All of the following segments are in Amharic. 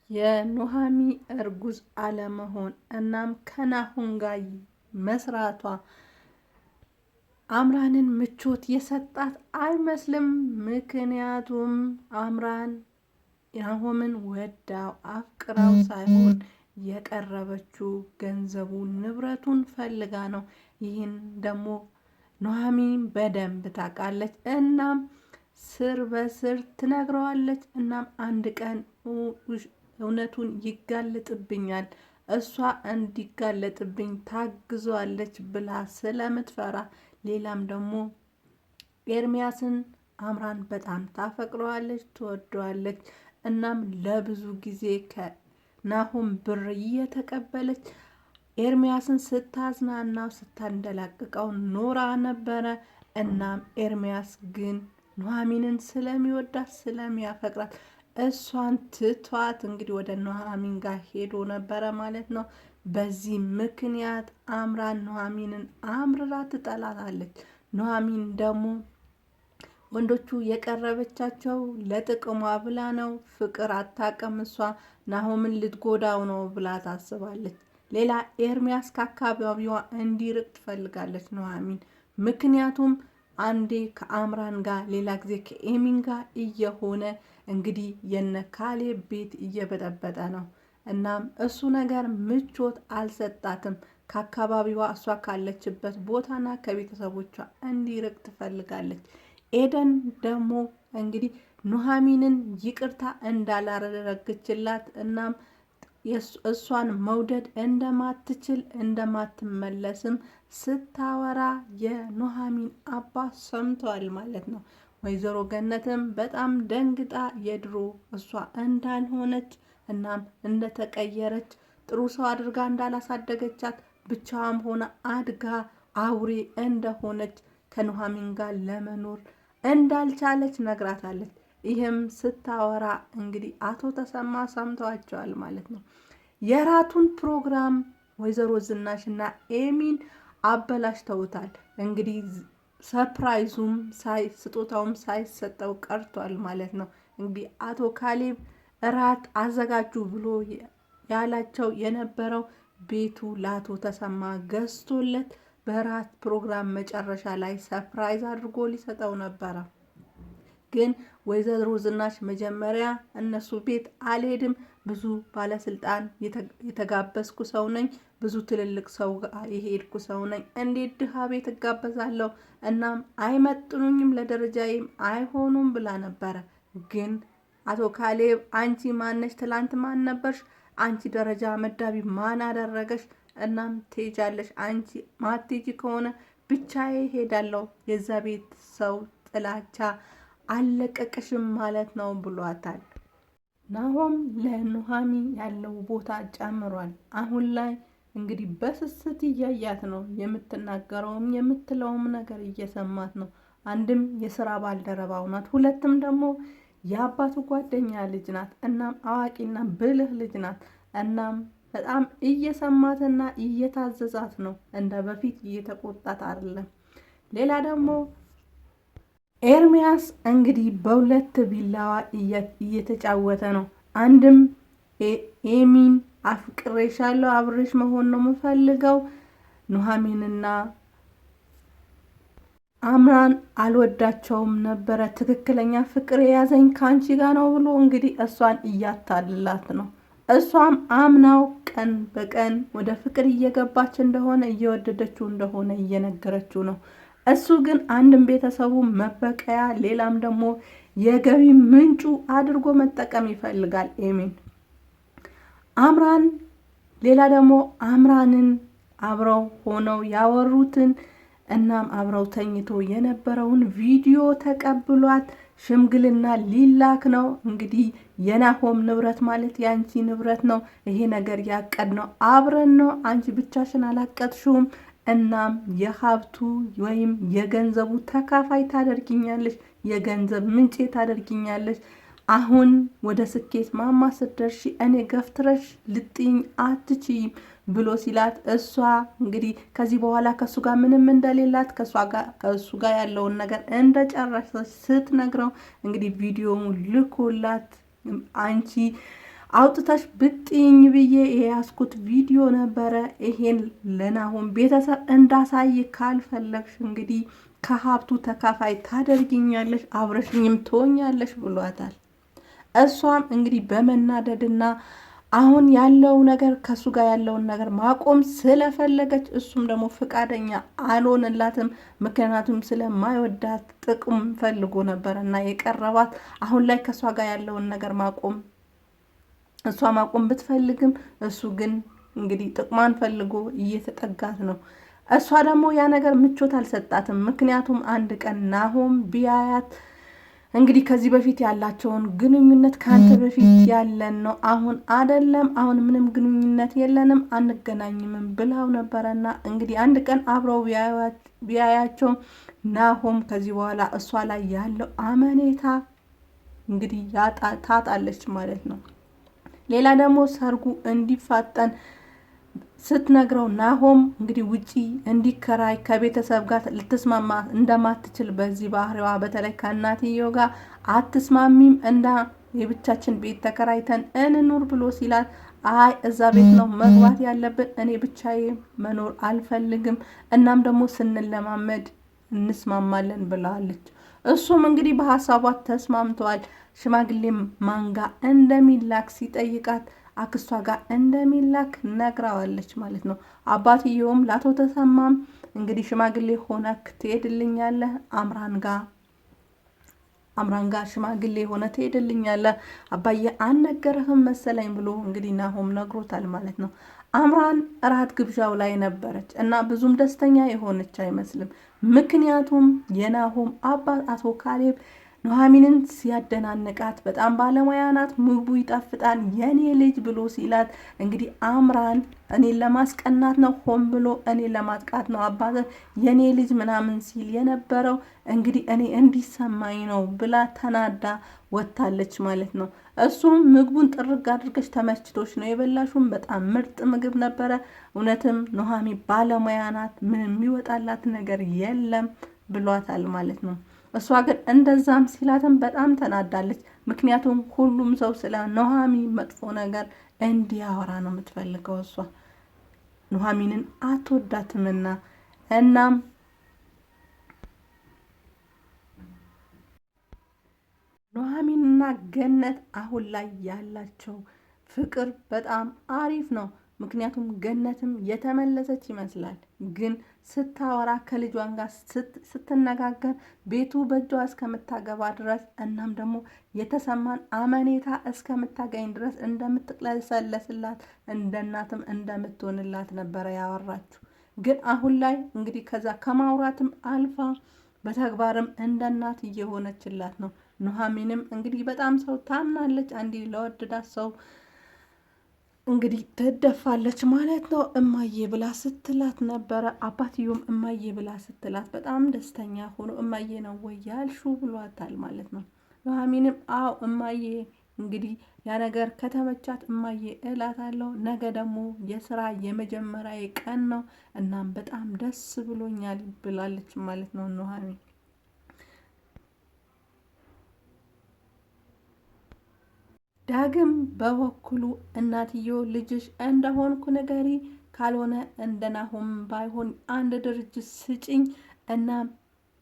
የኑሃሚ እርጉዝ አለመሆን እናም ከናሆም ጋር መስራቷ አምራንን ምቾት የሰጣት አይመስልም። ምክንያቱም አምራን ናሆምን ወዳው አፍቅራው ሳይሆን የቀረበችው ገንዘቡን ንብረቱን ፈልጋ ነው። ይህን ደግሞ ኑሃሚ በደንብ ታውቃለች። እናም ስር በስር ትነግረዋለች። እናም አንድ ቀን እውነቱን ይጋለጥብኛል፣ እሷ እንዲጋለጥብኝ ታግዘዋለች ብላ ስለምትፈራ፣ ሌላም ደግሞ ኤርሚያስን አምራን በጣም ታፈቅረዋለች፣ ትወደዋለች። እናም ለብዙ ጊዜ ከናሆም ብር እየተቀበለች ኤርሚያስን ስታዝናናው ስታንደላቅቀው ኖራ ነበረ። እናም ኤርሚያስ ግን ኑሃሚንን ስለሚወዳት ስለሚያፈቅራት እሷን ትቷት እንግዲህ ወደ ኑሃሚን ጋር ሄዶ ነበረ ማለት ነው። በዚህ ምክንያት አምራን ኑሃሚንን አምርራ ትጠላታለች። ኑሃሚን ደግሞ ወንዶቹ የቀረበቻቸው ለጥቅሟ ብላ ነው። ፍቅር አታውቅም እሷ ናሆምን ልትጎዳው ነው ብላ ታስባለች። ሌላ ኤርሚያስ ከአካባቢዋ እንዲርቅ ትፈልጋለች ኑሃሚን። ምክንያቱም አንዴ ከአምራን ጋር ሌላ ጊዜ ከኤሚን ጋር እየሆነ እንግዲህ የነ ካሌብ ቤት እየበጠበጠ ነው። እናም እሱ ነገር ምቾት አልሰጣትም። ከአካባቢዋ እሷ ካለችበት ቦታና ከቤተሰቦቿ እንዲርቅ ትፈልጋለች። ኤደን ደግሞ እንግዲህ ኑሃሚንን ይቅርታ እንዳላረገችላት እናም እሷን መውደድ እንደማትችል እንደማትመለስም ስታወራ የኑሃሚን አባት ሰምተዋል ማለት ነው። ወይዘሮ ገነትም በጣም ደንግጣ የድሮ እሷ እንዳልሆነች እናም እንደተቀየረች ጥሩ ሰው አድርጋ እንዳላሳደገቻት ብቻዋም ሆነ አድጋ አውሬ እንደሆነች ከኑሃሚን ጋር ለመኖር እንዳልቻለች ነግራታለች። ይህም ስታወራ እንግዲህ አቶ ተሰማ ሰምተዋቸዋል ማለት ነው። የራቱን ፕሮግራም ወይዘሮ ዝናሽና ኤሚን አበላሽተውታል። እንግዲህ ሰርፕራይዙም ስጦታውም ሳይሰጠው ቀርቷል ማለት ነው። እንግዲህ አቶ ካሌብ እራት አዘጋጁ ብሎ ያላቸው የነበረው ቤቱ ለአቶ ተሰማ ገዝቶለት በራት ፕሮግራም መጨረሻ ላይ ሰርፕራይዝ አድርጎ ሊሰጠው ነበረ። ግን ወይዘሮ ዝናሽ መጀመሪያ እነሱ ቤት አልሄድም፣ ብዙ ባለስልጣን የተጋበዝኩ ሰው ነኝ፣ ብዙ ትልልቅ ሰው የሄድኩ ሰው ነኝ፣ እንዴት ድሃ ቤት እጋበዛለሁ? እናም አይመጥኑኝም፣ ለደረጃዬም አይሆኑም ብላ ነበረ። ግን አቶ ካሌብ አንቺ ማነሽ? ትላንት ማን ነበርሽ? አንቺ ደረጃ መዳቢ ማን አደረገሽ? እናም ትሄጃለሽ። አንቺ ማትሄጂ ከሆነ ብቻዬ ሄዳለሁ። የዛ ቤት ሰው ጥላቻ አለቀቅሽም ማለት ነው ብሏታል። ናሆም ለኑሃሚ ያለው ቦታ ጨምሯል። አሁን ላይ እንግዲህ በስስት እያያት ነው። የምትናገረውም የምትለውም ነገር እየሰማት ነው። አንድም የስራ ባልደረባው ናት፣ ሁለትም ደግሞ የአባቱ ጓደኛ ልጅ ናት። እናም አዋቂና ብልህ ልጅ ናት። እናም በጣም እየሰማትና እየታዘዛት ነው። እንደ በፊት እየተቆጣት አይደለም። ሌላ ደግሞ ኤርሚያስ እንግዲህ በሁለት ቢላዋ እየተጫወተ ነው። አንድም ኤሚን አፍቅሬሻለሁ፣ አብሬሽ መሆን ነው የምፈልገው፣ ኑሃሚንና አምራን አልወዳቸውም ነበረ፣ ትክክለኛ ፍቅር የያዘኝ ካንቺ ጋር ነው ብሎ እንግዲህ እሷን እያታልላት ነው። እሷም አምናው ቀን በቀን ወደ ፍቅር እየገባች እንደሆነ እየወደደችው እንደሆነ እየነገረችው ነው። እሱ ግን አንድም ቤተሰቡ መበቀያ ሌላም ደግሞ የገቢ ምንጩ አድርጎ መጠቀም ይፈልጋል ኤሚን። አምራን ሌላ ደግሞ አምራንን አብረው ሆነው ያወሩትን እናም አብረው ተኝቶ የነበረውን ቪዲዮ ተቀብሏት ሽምግልና ሊላክ ነው። እንግዲህ የናሆም ንብረት ማለት የአንቺ ንብረት ነው፣ ይሄ ነገር ያቀድ ነው፣ አብረን ነው፣ አንቺ ብቻሽን አላቀድሽውም። እናም የሀብቱ ወይም የገንዘቡ ተካፋይ ታደርጊኛለሽ፣ የገንዘብ ምንጭ ታደርጊኛለሽ። አሁን ወደ ስኬት ማማ ስትደርሺ እኔ ገፍትረሽ ልጥኝ አትችይም ብሎ ሲላት እሷ እንግዲህ ከዚህ በኋላ ከሱ ጋር ምንም እንደሌላት ከሱ ጋር ያለውን ነገር እንደጨረሰች ስትነግረው እንግዲህ ቪዲዮውን ልኮላት አንቺ አውጥተሽ ብጥኝ ብዬ የያዝኩት ቪዲዮ ነበረ። ይሄን ለናሆም ቤተሰብ እንዳሳይ ካልፈለግሽ እንግዲህ ከሀብቱ ተካፋይ ታደርጊኛለሽ፣ አብረሽኝም ትሆኛለሽ ብሏታል። እሷም እንግዲህ በመናደድና አሁን ያለው ነገር ከሱ ጋር ያለውን ነገር ማቆም ስለፈለገች እሱም ደግሞ ፍቃደኛ አልሆነላትም። ምክንያቱም ስለማይወዳት ጥቅም ፈልጎ ነበር እና የቀረባት አሁን ላይ ከሷ ጋር ያለውን ነገር ማቆም እሷ ማቆም ብትፈልግም እሱ ግን እንግዲህ ጥቅሟን ፈልጎ እየተጠጋት ነው። እሷ ደግሞ ያ ነገር ምቾት አልሰጣትም። ምክንያቱም አንድ ቀን ናሆም ቢያያት እንግዲህ ከዚህ በፊት ያላቸውን ግንኙነት ከአንተ በፊት ያለን ነው፣ አሁን አይደለም፣ አሁን ምንም ግንኙነት የለንም፣ አንገናኝምም ብላው ነበረና እንግዲህ አንድ ቀን አብረው ቢያያቸው ናሆም ከዚህ በኋላ እሷ ላይ ያለው አመኔታ እንግዲህ ታጣለች ማለት ነው። ሌላ ደግሞ ሰርጉ እንዲፋጠን ስትነግረው ናሆም እንግዲህ ውጪ እንዲከራይ ከቤተሰብ ጋር ልትስማማ እንደማትችል በዚህ ባህሪዋ በተለይ ከእናትየው ጋር አትስማሚም እና የብቻችን ቤት ተከራይተን እንኑር ብሎ ሲላት አይ እዛ ቤት ነው መግባት ያለብን፣ እኔ ብቻዬ መኖር አልፈልግም፣ እናም ደግሞ ስንለማመድ እንስማማለን ብላለች። እሱም እንግዲህ በሀሳቧ ተስማምተዋል። ሽማግሌ ማንጋ እንደሚላክ ሲጠይቃት አክስቷ ጋር እንደሚላክ ነግራዋለች ማለት ነው። አባትየውም ለአቶ ተሰማም እንግዲህ ሽማግሌ ሆነክ ትሄድልኛለህ አምራን ጋር ሽማግሌ ሆነ ትሄድልኛለህ አባዬ አልነገረህም መሰለኝ ብሎ እንግዲህ ናሆም ነግሮታል ማለት ነው። አምራን እራት ግብዣው ላይ ነበረች እና ብዙም ደስተኛ የሆነች አይመስልም። ምክንያቱም የናሆም አባት አቶ ካሌብ ኑሐሚንን ሲያደናንቃት በጣም ባለሙያ ናት፣ ምግቡ ይጣፍጣል የኔ ልጅ ብሎ ሲላት እንግዲህ አምራን እኔን ለማስቀናት ነው፣ ሆን ብሎ እኔን ለማጥቃት ነው አባት የኔ ልጅ ምናምን ሲል የነበረው እንግዲህ እኔ እንዲሰማኝ ነው ብላ ተናዳ ወታለች ማለት ነው። እሱም ምግቡን ጥርግ አድርገሽ ተመችቶች ነው የበላሹም፣ በጣም ምርጥ ምግብ ነበረ፣ እውነትም ኑሐሚን ባለሙያ ናት፣ ምንም የሚወጣላት ነገር የለም ብሏታል ማለት ነው። እሷ ግን እንደዛም ሲላትም በጣም ተናዳለች። ምክንያቱም ሁሉም ሰው ስለ ኑሐሚን መጥፎ ነገር እንዲያወራ ነው የምትፈልገው። እሷ ኑሐሚንን አትወዳትምና እናም ኑሐሚንና ገነት አሁን ላይ ያላቸው ፍቅር በጣም አሪፍ ነው። ምክንያቱም ገነትም የተመለሰች ይመስላል። ግን ስታወራ ከልጇን ጋር ስትነጋገር ቤቱ በእጇ እስከምታገባ ድረስ እናም ደግሞ የተሰማን አመኔታ እስከምታገኝ ድረስ እንደምትቅለሰለስላት እንደ እናትም እንደምትሆንላት ነበረ ያወራችሁ። ግን አሁን ላይ እንግዲህ ከዛ ከማውራትም አልፋ በተግባርም እንደ እናት እየሆነችላት ነው። ኑሐሚንም እንግዲህ በጣም ሰው ታምናለች። አንዲ ለወደዳት ሰው እንግዲህ ትደፋለች ማለት ነው። እማዬ ብላ ስትላት ነበረ። አባትዮም እማዬ ብላ ስትላት በጣም ደስተኛ ሆኖ እማዬ ነው ወይ ያልሹ ብሏታል ማለት ነው። ኑሐሚንም አው እማዬ እንግዲህ ያ ነገር ከተመቻት እማዬ እላታለሁ። ነገ ደግሞ የስራ የመጀመሪያ ቀን ነው እናም በጣም ደስ ብሎኛል ብላለች ማለት ነው ኑሐሚን። ዳግም በበኩሉ እናትዮ ልጅሽ እንደሆንኩ ንገሪ፣ ካልሆነ እንደ ናሆም ባይሆን አንድ ድርጅት ስጭኝ እና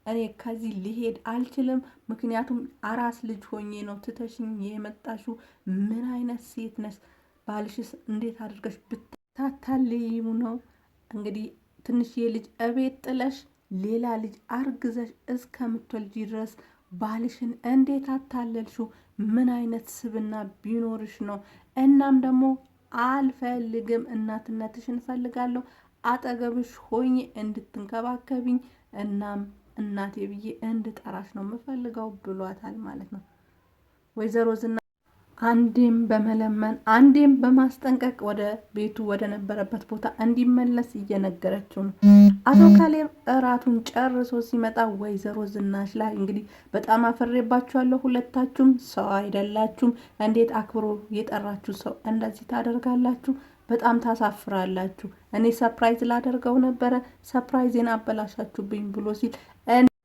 እኔ ከዚህ ሊሄድ አልችልም። ምክንያቱም አራስ ልጅ ሆኜ ነው ትተሽኝ የመጣሽው። ምን አይነት ሴት ነሽ? ባልሽስ እንዴት አድርገሽ ብታታልይሙ ነው እንግዲህ ትንሽዬ ልጅ እቤት ጥለሽ ሌላ ልጅ አርግዘሽ እስከምትወልጂ ድረስ ባልሽን እንዴት አታለልሹ? ምን አይነት ስብና ቢኖርሽ ነው? እናም ደግሞ አልፈልግም፣ እናትነትሽን ፈልጋለሁ፣ አጠገብሽ ሆኜ እንድትንከባከቢኝ እናም እናቴ ብዬ እንድጠራሽ ነው የምፈልገው ብሏታል ማለት ነው። ወይዘሮ ዝና አንዴም በመለመን አንዴም በማስጠንቀቅ ወደ ቤቱ ወደ ነበረበት ቦታ እንዲመለስ እየነገረችው ነው። አቶ ካሌብ እራቱን ጨርሶ ሲመጣ ወይዘሮ ዝናሽ ላይ እንግዲህ በጣም አፈሬባችኋለሁ፣ ሁለታችሁም ሰው አይደላችሁም፣ እንዴት አክብሮ የጠራችሁ ሰው እንደዚህ ታደርጋላችሁ? በጣም ታሳፍራላችሁ። እኔ ሰፕራይዝ ላደርገው ነበረ፣ ሰፕራይዜን አበላሻችሁብኝ ብሎ ሲል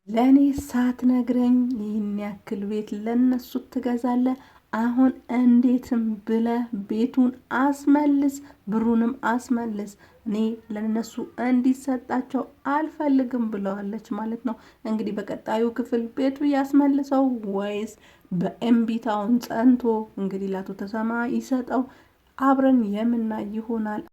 ለእኔ ሳትነግረኝ ይህን ያክል ቤት ለነሱ ትገዛለህ? አሁን እንዴትም ብለህ ቤቱን አስመልስ፣ ብሩንም አስመልስ፣ እኔ ለነሱ እንዲሰጣቸው አልፈልግም ብለዋለች ማለት ነው። እንግዲህ በቀጣዩ ክፍል ቤቱ ያስመልሰው ወይስ በእምቢታውን ጸንቶ እንግዲህ ለአቶ ተሰማ ይሰጠው? አብረን የምናይ ይሆናል።